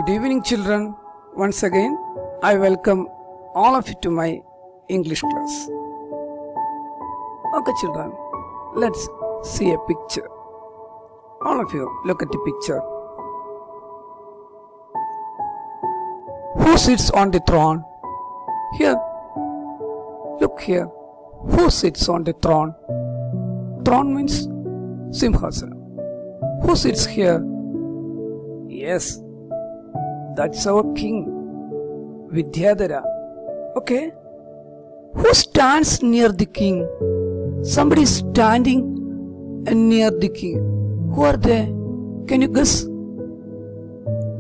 Good evening, children. Once again, I welcome all of you to my English class. Okay, children, let's see a picture. All of you, look at the picture. Who sits on the throne? Here. Look here. Who sits on the throne? Throne means Simhasana. Who sits here? Yes, that's our king, Vidyadhara. Okay? Who stands near the king? Somebody is standing near the king. Who are they? Can you guess?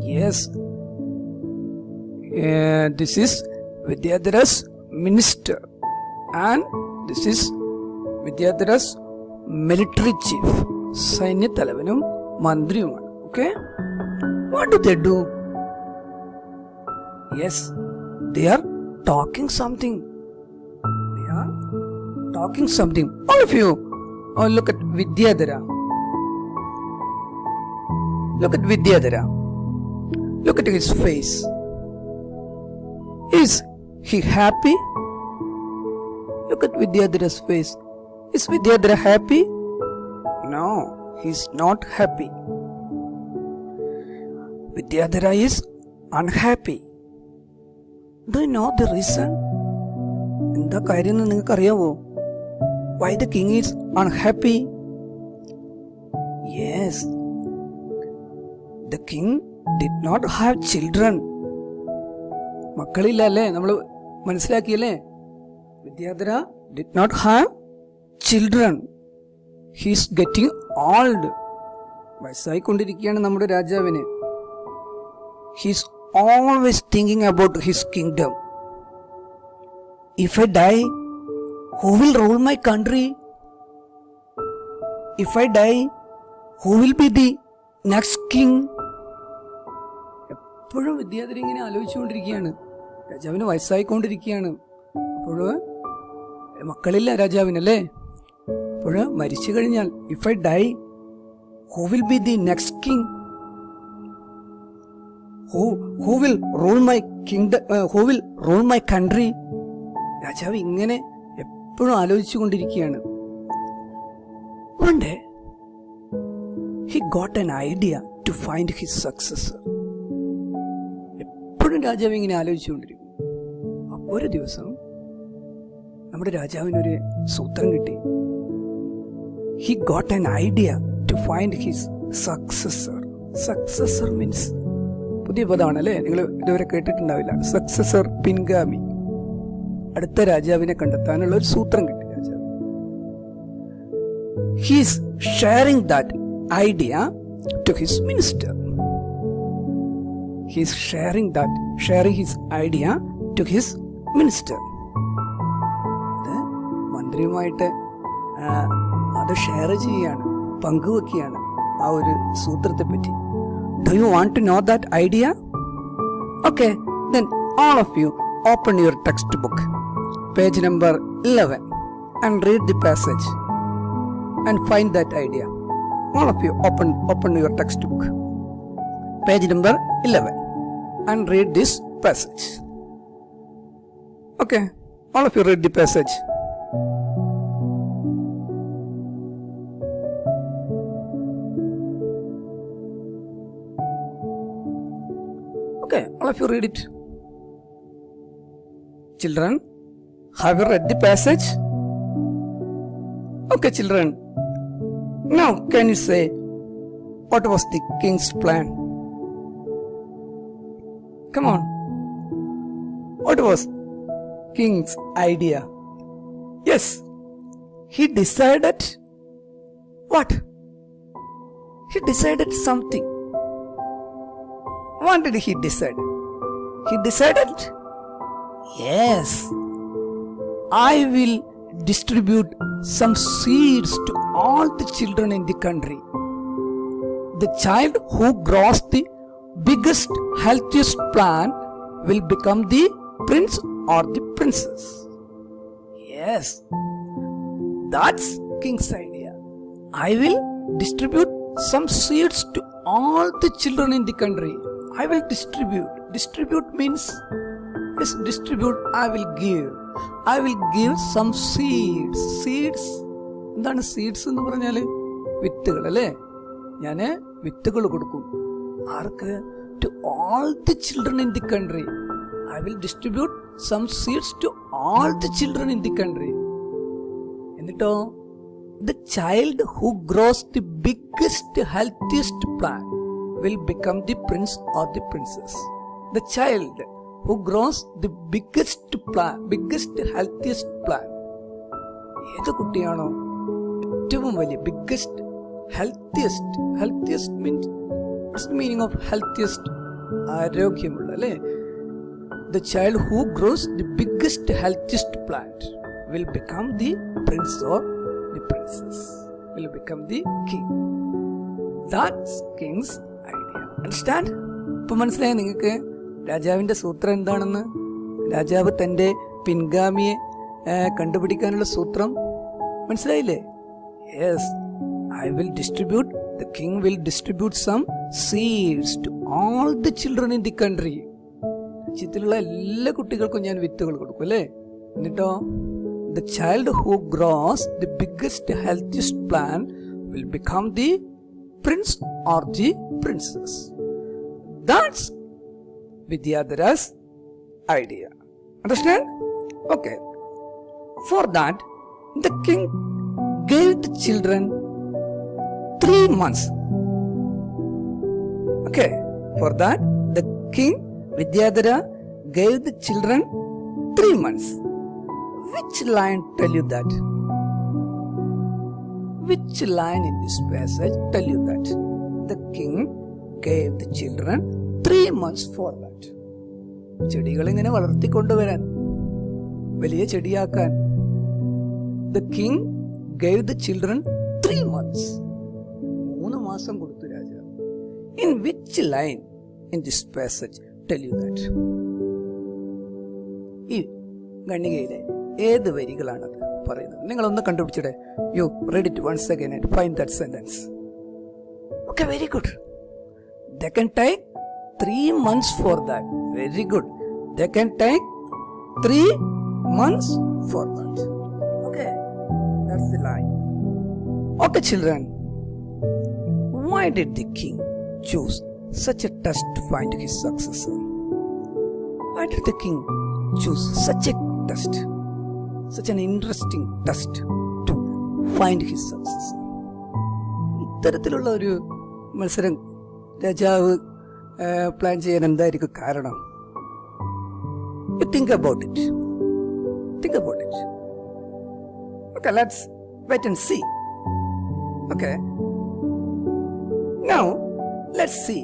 Yes. This is Vidyadhara's minister. And this is Vidyadhara's military chief. Sainyathalavanum Mandriyumanu. Okay? What do they do? Yes, they are talking something. They are talking something. All of you, look at Vidyadhara. Look at Vidyadhara. Look at his face. Is he happy? Look at Vidyadhara's face. Is Vidyadhara happy? No, he is not happy. Vidyadhara is unhappy. Do you know the reason? എന്താ കാര്യം എന്ന് നിങ്ങൾക്ക് അറിയാവോ? Why the king is unhappy? Yes, the king did not have children. മക്കളില്ല അല്ലേ? നമ്മൾ മനസ്സിലാക്കിയല്ലേ? Vidyadhara did not have children. He is getting old. വയസ്സായിക്കൊണ്ടിരിക്കുകയാണ് നമ്മുടെ രാജാവിന്. He is always thinking about his kingdom. If I die, who will rule my country? If I die, who will be the next king? എപ്പോഴും വിദ്യാധരൻ ഇങ്ങനെ ആലോചിച്ചുകൊണ്ടിരിക്കുകയാണ്. രാജാവിന് വയസ്സായിക്കൊണ്ടിരിക്കുകയാണ്. അപ്പോൾ മക്കളില്ല രാജാവിനല്ലേ? അപ്പോൾ മരിച്ചു കഴിഞ്ഞാൽ if I die, who will be the next king? Who will rule my kingdom? Who will rule my country? രാജാവ് ഇങ്ങനെ എപ്പോഴും ആലോചിച്ചു കൊണ്ടിരിക്കുകയാണ്. One day, he got an idea to find his successor. എപ്പോഴും രാജാവ് ഇങ്ങനെ ആലോചിച്ചുകൊണ്ടിരിക്കും. അപ്പോൾ ഒരു ദിവസം നമ്മുടെ രാജാവിനൊരു സൂത്രം കിട്ടി. He got an idea to find his successor. Successor means പുതിയ പദമാണല്ലേ? നിങ്ങൾ ഇതുവരെ കേട്ടിട്ടുണ്ടാവില്ല. സക്സസർ, പിൻഗാമി. അടുത്ത രാജാവിനെ കണ്ടെത്താനുള്ള ഒരു സൂത്രം കിട്ടി രാജാവ്. He is sharing that idea to his minister. He is sharing his idea to his minister. മന്ത്രിയുമായിട്ട് അത് ഷെയർ ചെയ്യുകയാണ്, പങ്കുവെക്കുകയാണ് ആ ഒരു സൂത്രത്തെ പറ്റി. Do you want to know that idea? Okay, then all of you open your textbook, page number 11, and read the passage and find that idea. All of you open your textbook, page number 11, and read this passage. Okay, all of you read the passage. Okay, all of you read it. Children, have you read the passage? Okay, children. Now, can you say what was the king's plan? Come on. What was king's idea? Yes, he decided what? He decided something. What did he decide? He decided, yes, I will distribute some seeds to all the children in the country. The child who grows the biggest, healthiest plant will become the prince or the princess. Yes, that's king's idea. I will distribute some seeds to all the children in the country. I will distribute. Distribute means, yes, distribute, I will give. I will give some seeds. Seeds, എന്താണ് seeds എന്ന് പറഞ്ഞാൽ? വിത്തുകൾ അല്ലേ? ഞാൻ വിത്തുകൾ കൊടുക്കും. ആർക്ക്? To all the children in the country. I will distribute some seeds to all the children in the country. എന്നിട്ടോ, the child who grows the biggest, healthiest plant will become the prince or the princess. The child who grows the biggest plant, biggest, healthiest plant. ഏത് കുട്ടിയാണോ ഏറ്റവും വലിയ biggest, healthiest? Healthiest means, what's the meaning of healthiest? ആരോഗ്യമുള്ള അല്ലേ? The child who grows the biggest, healthiest plant will become the prince or the princess, will become the king. That's king's idea. Understand? ഇപ്പൊ മനസ്സിലായോ നിങ്ങൾക്ക് രാജാവിന്റെ സൂത്രം എന്താണെന്ന്? രാജാവ് തന്റെ പിൻഗാമിയെ കണ്ടുപിടിക്കാനുള്ള സൂത്രം മനസ്സിലായില്ലേ? Yes, I will distribute, the king will distribute some seeds to all the children in the country. രാജ്യത്തിലുള്ള എല്ലാ കുട്ടികൾക്കും ഞാൻ വിത്തുകൾ കൊടുക്കും അല്ലേ? എന്നിട്ടോ, the child who grows the biggest, healthiest plant will become the prince or the princess. That's Vidyadhara's idea. Understand? Okay. For that, the king gave the children 3 months. Okay. For that, the king Vidyadhara gave the children 3 months. Which line tell you that? Which line in this passage tell you that? The king gave the children 3 months for that. ചെടികൾ ഇങ്ങനെ വളർത്തിക്കൊണ്ടുവരാൻ, വലിയ ചെടിയാക്കാൻ. The king gave the children 3 months. 3 മാസം കൊടുത്തു രാജാവ്. In which line in this passage tell you that? ഈ ഖണ്ഡികയിലെ ഏത് വരികളാണത് പറയുന്നത്? നിങ്ങളൊന്ന് കണ്ടുപിടിച്ചിടെ. You read it once again and find that sentence. Okay, very good. They can take 3 months for that. Very good. They can take 3 months for that. Okay, that's the line. Okay, children. Why did the king choose such a test to find his successor? Why did the king choose such a test, such an interesting test to find his successor? ഇത്തരത്തിലുള്ള ഒരു മത്സരം രാജാവ് plan ചെയ്യാൻ എന്തായിരിക്കും കാരണം? You think about it. Think about it. Okay, let's wait and see. Okay. Now, let's see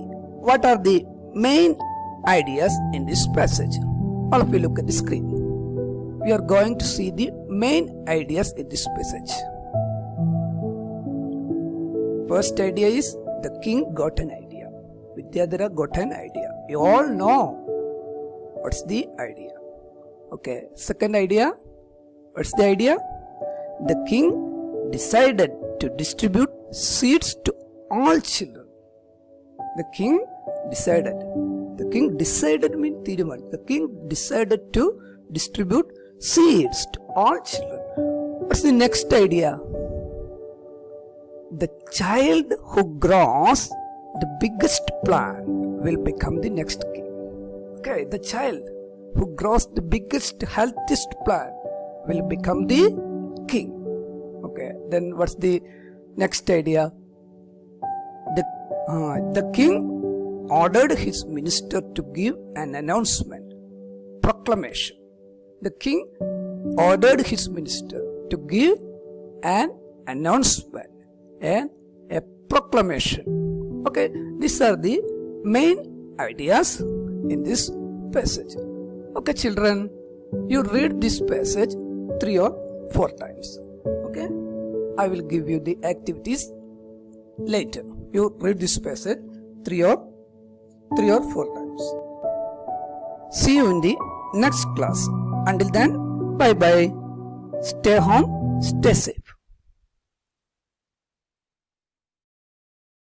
what are the main ideas in this passage. All of you look at the screen. We are going to see the main ideas in this passage. First idea is the king got an idea. Vidyadhara got an idea. You all know what's the idea. Okay, second idea. What's the idea? The king decided to distribute seeds to all children. The king decided. The king decided means തീരുമാനം. The king decided to distribute seeds to all children. What's the next idea? The child who grows the biggest plant will become the next king. Okay, the child who grows the biggest, healthiest plant will become the king. Okay, then what's the next idea? The king ordered his minister to give an announcement, proclamation. The king ordered his minister to give an announcement and a proclamation. Okay, these are the main ideas in this passage. Okay, children, you read this passage 3 or 4 times. Okay, I will give you the activities later. You read this passage 3 or 4 times. See you in the next class. Until then, bye bye. Stay home, stay safe.